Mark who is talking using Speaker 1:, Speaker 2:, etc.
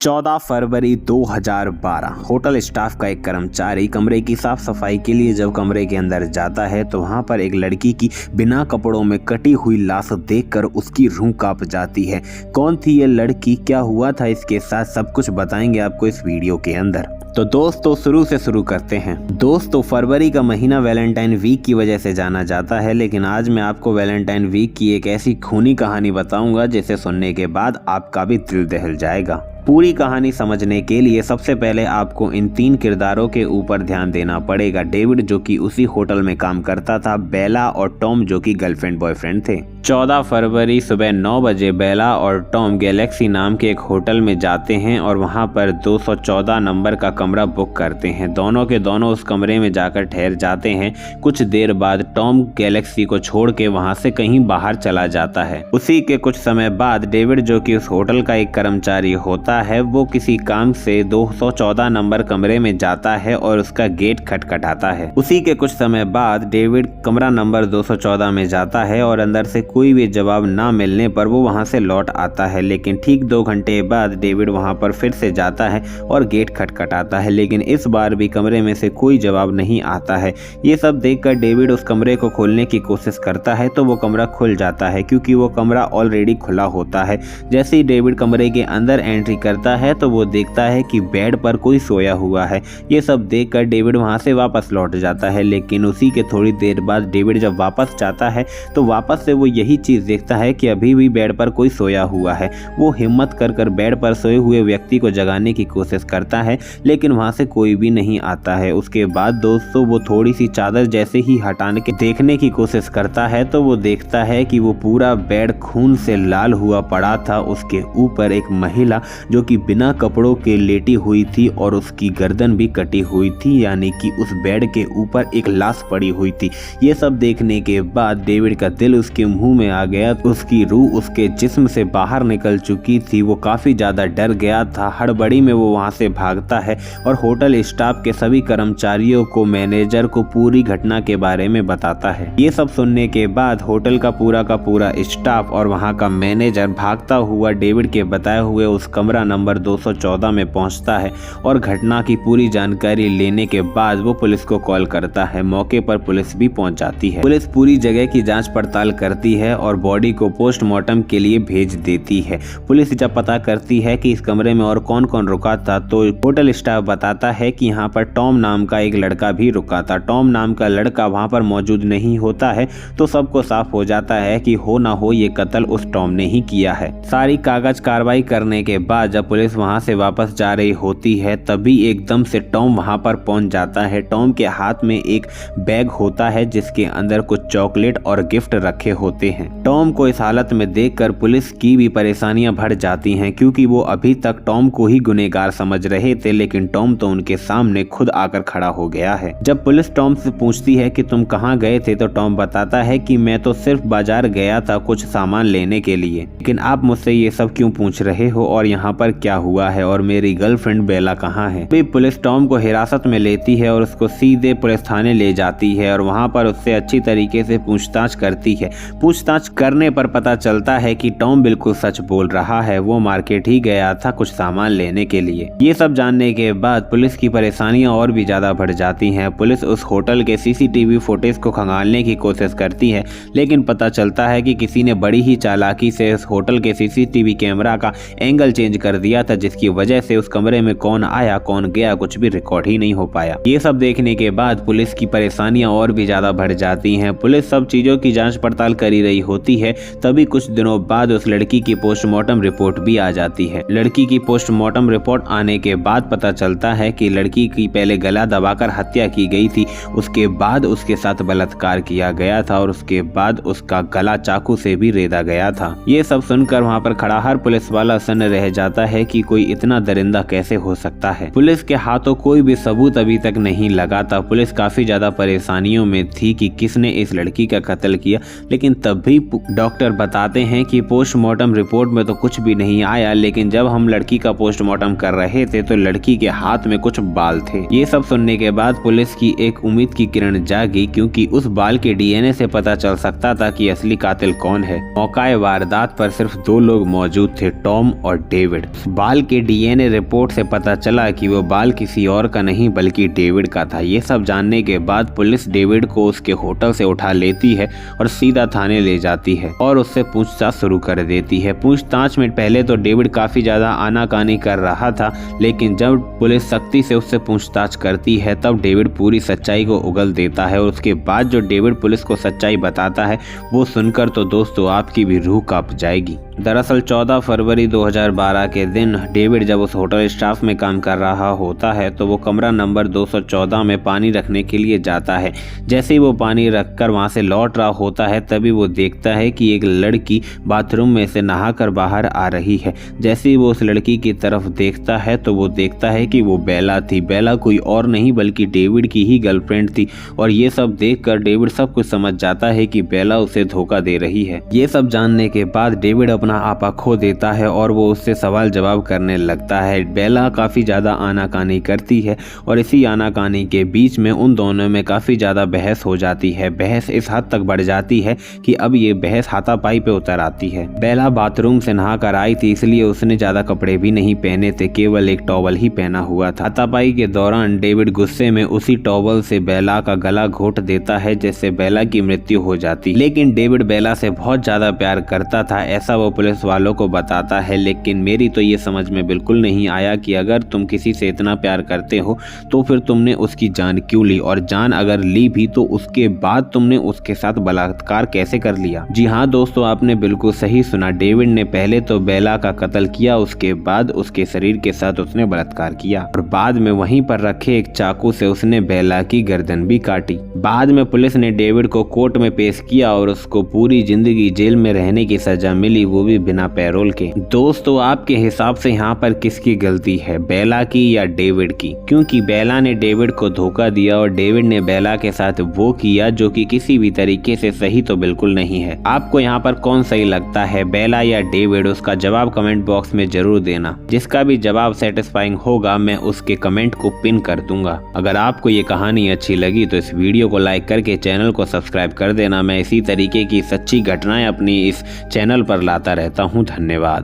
Speaker 1: 14 फरवरी 2012 hotel staff का एक कर्मचारी कमरे की साफ सफाई के लिए जब कमरे के अंदर जाता है तो वहां पर एक लड़की की बिना कपड़ों में कटी हुई लाश देखकर उसकी रूह कांप जाती है। कौन थी ये लड़की, क्या हुआ था इसके साथ, सब कुछ बताएंगे आपको इस वीडियो के अंदर। तो दोस्तों शुरू से शुरू करते हैं। दोस्तों फरवरी का महीना वैलेंटाइन वीक की वजह से जाना जाता है, लेकिन आज मैं आपको वैलेंटाइन वीक की एक ऐसी खूनी कहानी बताऊंगा जिसे सुनने के बाद आपका भी दिल दहल जाएगा। पूरी कहानी समझने के लिए सबसे पहले आपको इन 3 किरदारों के ऊपर ध्यान देना पड़ेगा। डेविड जो कि उसी होटल में काम करता था, बेला और टॉम जो कि गर्लफ्रेंड बॉयफ्रेंड थे। 14 फरवरी सुबह 9 बजे बेला और टॉम गैलेक्सी नाम के एक होटल में जाते हैं और वहां पर 214 नंबर का कमरा बुक करते हैं। दोनों के दोनों उस कमरे में जाकर ठहर जाते हैं। कुछ देर बाद टॉम गैलेक्सी को छोड़ के वहां से कहीं बाहर चला जाता है। उसी के कुछ समय बाद डेविड जो कि उस होटल का एक कर्मचारी होता है, वो किसी काम से 214 नंबर कमरे में जाता है और उसका गेट खटखटाता है। उसी के कुछ समय बाद डेविड कमरा नंबर 214 में जाता है और अंदर से कोई भी जवाब ना मिलने पर वो वहां से लौट आता है। लेकिन ठीक 2 घंटे बाद डेविड वहां पर फिर से जाता है और गेट खटखटाता है, लेकिन इस बार भी कमरे में से कोई जवाब नहीं आता है। ये सब देखकर डेविड उस कमरे को खोलने की कोशिश करता है तो वो कमरा खुल जाता है, क्योंकि वो कमरा ऑलरेडी खुला होता है। जैसे ही डेविड कमरे के अंदर एंट्री करता है तो वो देखता है कि बेड पर कोई सोया हुआ है। ये सब देखकर डेविड वहां से वापस लौट जाता है, लेकिन उसी के थोड़ी देर बाद डेविड जब वापस जाता है तो वापस से वो यही चीज देखता है कि अभी भी बेड पर कोई सोया हुआ है। वो हिम्मत कर बेड पर सोए हुए व्यक्ति को जगाने की कोशिश करता है, लेकिन वहां से कोई भी नहीं आता है। उसके बाद दोस्तों वो थोड़ी सी चादर जैसे ही हटाने के देखने की कोशिश करता है तो वो देखता है कि वो पूरा बेड खून से लाल हुआ पड़ा था। उसके ऊपर एक महिला जो कि बिना कपड़ों के लेटी हुई थी और उसकी गर्दन भी कटी हुई थी, यानी कि उस बेड के ऊपर एक लाश पड़ी हुई थी। ये सब देखने के बाद डेविड का दिल उसके मुंह में आ गया। उसकी रूह उसके जिस्म से बाहर निकल चुकी थी। वो काफी ज्यादा डर गया था। हड़बड़ी में वो वहां से भागता है और होटल स्टाफ के सभी कर्मचारियों को, मैनेजर को पूरी घटना के बारे में बताता है। ये सब सुनने के बाद होटल का पूरा स्टाफ और वहां का मैनेजर भागता हुआ डेविड के बताए हुए उस कमरा नंबर 214 में पहुंचता है और घटना की पूरी जानकारी लेने के बाद वो पुलिस को कॉल करता है। मौके पर पुलिस भी पहुंच जाती है। पुलिस पूरी जगह की जांच पड़ताल करती है और बॉडी को पोस्टमार्टम के लिए भेज देती है। पुलिस जब पता करती है कि इस कमरे में और कौन कौन रुका था तो होटल स्टाफ बताता है कि यहाँ पर टॉम नाम का एक लड़का भी रुका था। टॉम नाम का लड़का वहाँ पर मौजूद नहीं होता है तो सबको साफ हो जाता है कि हो ना हो ये कत्ल उस टॉम ने ही किया है। सारी कागज कार्रवाई करने के बाद जब पुलिस वहां से वापस जा रही होती है तभी एकदम से टॉम वहां पर पहुंच जाता है। टॉम के हाथ में एक बैग होता है जिसके अंदर कुछ चॉकलेट और गिफ्ट रखे होते हैं। टॉम को इस हालत में देखकर पुलिस की भी परेशानियां बढ़ जाती हैं, क्योंकि वो अभी तक टॉम को ही गुनहगार समझ रहे थे, लेकिन टॉम तो उनके सामने खुद आकर खड़ा हो गया है। जब पुलिस टॉम से पूछती है कि तुम कहाँ गए थे तो टॉम बताता है कि मैं तो सिर्फ बाजार गया था कुछ सामान लेने के लिए, लेकिन आप मुझसे ये सब क्यों पूछ रहे हो और यहाँ पर क्या हुआ है और मेरी गर्लफ्रेंड बेला कहाँ है। भी पुलिस टॉम को हिरासत में लेती है और उसको सीधे पुलिस थाने ले जाती है और वहाँ पर उससे अच्छी तरीके से पूछताछ करती है। पूछताछ करने पर पता चलता है कि टॉम बिल्कुल सच बोल रहा है। वो मार्केट ही गया था कुछ सामान लेने के लिए। ये सब जानने के बाद पुलिस की परेशानियां और भी ज्यादा बढ़ जाती हैं। पुलिस उस होटल के सीसीटीवी फुटेज को खंगालने की कोशिश करती है, लेकिन पता चलता है कि किसी ने बड़ी ही चालाकी से उस होटल के सीसीटीवी कैमरा का एंगल चेंज कर दिया था, जिसकी वजह से उस कमरे में कौन आया कौन गया कुछ भी रिकॉर्ड ही नहीं हो पाया। ये सब देखने के बाद पुलिस की परेशानियां और भी ज्यादा बढ़ जाती हैं। पुलिस सब चीजों की जांच पड़ताल करी रही होती है, तभी कुछ दिनों बाद उस लड़की की पोस्टमार्टम रिपोर्ट भी आ जाती है। लड़की की पोस्टमार्टम रिपोर्ट आने के बाद पता चलता है कि लड़की की पहले गला दबाकर हत्या की गई थी, उसके बाद उसके साथ बलात्कार किया गया था और उसके बाद उसका गला चाकू से भी रेदा गया था। ये सब सुनकर वहाँ पर खड़ा हर पुलिस वाला सन्न रह जाता है कि कोई इतना दरिंदा कैसे हो सकता है। पुलिस के हाथों कोई भी सबूत अभी तक नहीं लगा था। पुलिस काफी ज्यादा परेशानियों में थी कि किसने इस लड़की का कत्ल किया, लेकिन तब भी डॉक्टर बताते हैं कि पोस्टमार्टम रिपोर्ट में तो कुछ भी नहीं आया, लेकिन जब हम लड़की का पोस्टमार्टम कर रहे थे तो लड़की के हाथ में कुछ बाल थे। ये सब सुनने के बाद पुलिस की एक उम्मीद की किरण जागी, क्योंकि उस बाल के डीएनए से पता चल सकता था कि असली कातिल कौन है। मौकाए वारदात पर सिर्फ 2 लोग मौजूद थे, टॉम और डेविड। बाल के डीएनए रिपोर्ट से पता चला कि वो बाल किसी और का नहीं बल्कि डेविड का था। ये सब जानने के बाद पुलिस डेविड को उसके होटल से उठा लेती है और सीधा थाने ले जाती है और उससे पूछताछ शुरू कर देती है। पूछताछ में पहले तो डेविड काफी ज्यादा आनाकानी कर रहा था, लेकिन जब पुलिस सख्ती से उससे पूछताछ करती है तब डेविड पूरी सच्चाई को उगल देता है और उसके बाद जो डेविड पुलिस को सच्चाई बताता है वो सुनकर तो दोस्तों आपकी भी रूह कांप जाएगी। दरअसल 14 फरवरी 2012 के दिन डेविड जब उस होटल स्टाफ में काम कर रहा होता है तो वो कमरा नंबर 214 में पानी रखने के लिए जाता है। जैसे ही वो पानी रखकर वहां से लौट रहा होता है तभी वो देखता है कि एक लड़की बाथरूम में से नहाकर बाहर आ रही है। जैसे ही वो उस लड़की की तरफ देखता है तो वो देखता है कि वो बेला थी। बेला कोई और नहीं बल्कि डेविड की ही गर्लफ्रेंड थी और ये सब देखकर डेविड सब कुछ समझ जाता है कि बेला उसे धोखा दे रही है। ये सब जानने के बाद डेविड अपना आपा खो देता है और वो उससे सवाल जवाब करने लगता है। बेला काफी ज्यादा आनाकानी करती है और इसी आनाकानी के बीच में उन दोनों में काफी ज्यादा बहस हो जाती है। बहस इस हद तक बढ़ जाती है कि अब ये बहस हाथापाई पे उतर आती है। बेला बाथरूम से नहाकर आई थी इसलिए उसने ज्यादा कपड़े भी नहीं पहने थे, केवल एक टॉवल ही पहना हुआ था। हाथापाई के दौरान डेविड गुस्से में उसी टॉवल से बेला का गला घोट देता है जिससे बेला की मृत्यु हो जाती। लेकिन डेविड बेला से बहुत ज्यादा प्यार करता था ऐसा वो पुलिस वालों को बताता है। लेकिन मेरी तो ये समझ में बिल्कुल नहीं आया कि अगर तुम किसी से इतना प्यार करते हो तो फिर तुमने उसकी जान क्यों ली, और जान अगर ली भी तो उसके बाद तुमने उसके साथ बलात्कार कैसे कर लिया। जी हाँ दोस्तों, आपने बिल्कुल सही सुना। डेविड ने पहले तो बेला का कत्ल किया, उसके बाद उसके शरीर के साथ उसने बलात्कार किया और बाद में वहीं पर रखे एक चाकू से उसने बेला की गर्दन भी काटी। बाद में पुलिस ने डेविड को कोर्ट में पेश किया और उसको पूरी जिंदगी जेल में रहने की सजा मिली, वो भी बिना पैरोल के। दोस्तों आपके हिसाब से यहाँ पर किसकी गलती है, बेला की या डेविड की? क्योंकि बेला ने डेविड को धोखा दिया और डेविड ने बेला के साथ वो किया जो कि किसी भी तरीके से सही तो बिल्कुल नहीं है। आपको यहाँ पर कौन सही लगता है, बेला या डेविड? उसका जवाब कमेंट बॉक्स में जरूर देना। जिसका भी जवाब सेटिस्फाइंग होगा मैं उसके कमेंट को पिन कर दूंगा। अगर आपको ये कहानी अच्छी लगी तो इस वीडियो को लाइक करके चैनल को सब्सक्राइब कर देना। मैं इसी तरीके की सच्ची घटनाएं अपनी इस चैनल पर लाता रहता हूँ। धन्यवाद।